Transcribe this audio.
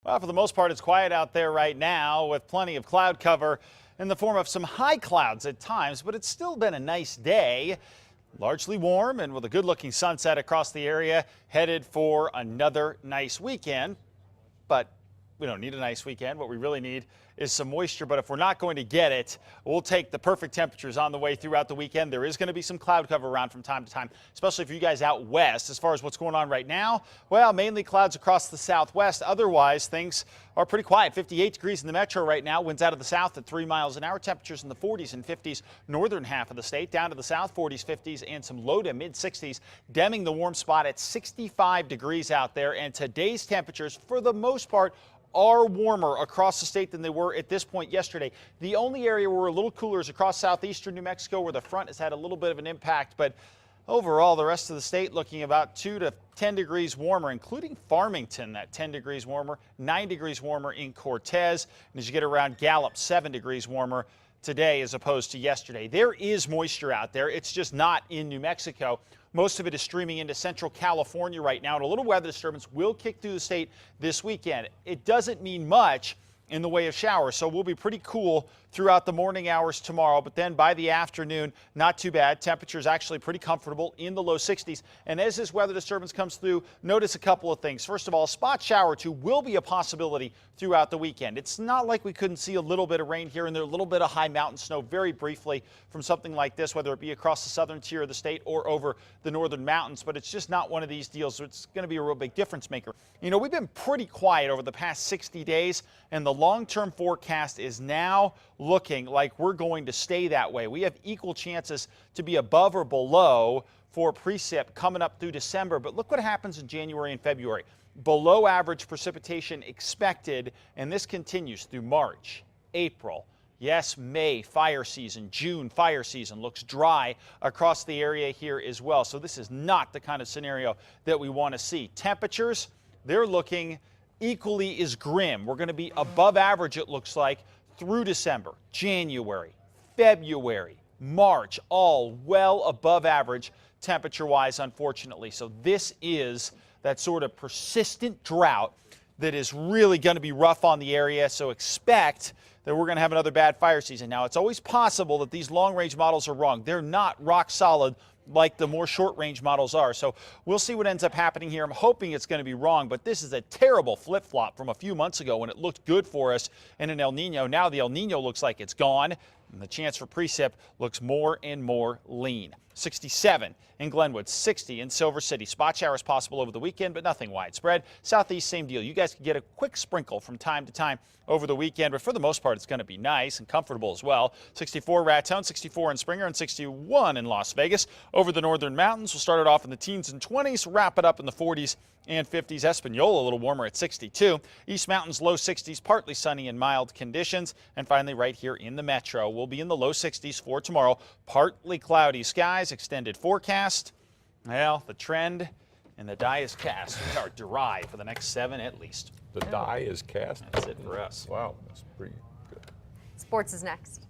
Well, for the most part, it's quiet out there right now with plenty of cloud cover in the form of some high clouds at times, but it's still been a nice day. Largely warm and with a good-looking sunset across the area, headed for another nice weekend. But we don't need a nice weekend. What we really need is some moisture. But if we're not going to get it, we'll take the perfect temperatures on the way throughout the weekend. There is going to be some cloud cover around from time to time, especially for you guys out west. As far as what's going on right now, well, mainly clouds across the southwest. Otherwise, things are pretty quiet. 58 degrees in the metro right now. Winds out of the south at 3 miles an hour. Temperatures in the 40s and 50s. Northern half of the state down to the south, 40s, 50s, and some low to mid 60s. Demming the warm spot at 65 degrees out there. And today's temperatures, for the most part, are warmer across the state than they were at this point yesterday. The only area where we're a little cooler is across southeastern New Mexico, where the front has had a little bit of an impact. But overall, the rest of the state looking about 2 to 10 degrees warmer, including Farmington, that 10 degrees warmer, 9 degrees warmer in Cortez. And as you get around Gallup, 7 degrees warmer today as opposed to yesterday. There is moisture out there. It's just not in New Mexico. Most of it is streaming into central California right now, and a little weather disturbance will kick through the state this weekend. It doesn't mean much in the way of showers, so we'll be pretty cool throughout the morning hours tomorrow, but then by the afternoon, not too bad. Temperatures actually pretty comfortable in the low 60s. And as this weather disturbance comes through, notice a couple of things. First of all, a spot shower or two will be a possibility throughout the weekend. It's not like we couldn't see a little bit of rain here and there, a little bit of high mountain snow very briefly from something like this, whether it be across the southern tier of the state or over the northern mountains, but it's just not one of these deals. So it's going to be a real big difference maker. You know, we've been pretty quiet over the past 60 days, and the long-term forecast is now looking like we're going to stay that way. We have equal chances to be above or below for precip coming up through December. But look what happens in January and February. Below average precipitation expected, and this continues through March, April. Yes, May, fire season, June, fire season. Looks dry across the area here as well. So this is not the kind of scenario that we want to see. Temperatures, they're looking equally as grim. We're going to be above average, it looks like, through December, January, February, March, all well above average temperature-wise, unfortunately. So this is that sort of persistent drought that is really going to be rough on the area. So expect that we're going to have another bad fire season. Now, it's always possible that these long-range models are wrong. They're not rock solid like the more short-range models are. So we'll see what ends up happening here. I'm hoping it's going to be wrong, but this is a terrible flip-flop from a few months ago when it looked good for us in an El Nino. Now the El Nino looks like it's gone, and the chance for precip looks more and more lean. 67 in Glenwood, 60 in Silver City. Spot showers possible over the weekend, but nothing widespread. Southeast, same deal. You guys can get a quick sprinkle from time to time over the weekend, but for the most part, it's going to be nice and comfortable as well. 64 Raton, 64 in Springer, and 61 in Las Vegas. Over the northern mountains, we'll start it off in the teens and 20s, wrap it up in the 40s and 50s. Espanola a little warmer at 62. East Mountains low 60s, partly sunny and mild conditions. And finally, right here in the metro, we'll be in the low 60s for tomorrow. Partly cloudy skies, extended forecast. Well, the trend and the die is cast. We are dry for the next 7 at least. The die is cast? That's it for us. Wow, that's pretty good. Sports is next.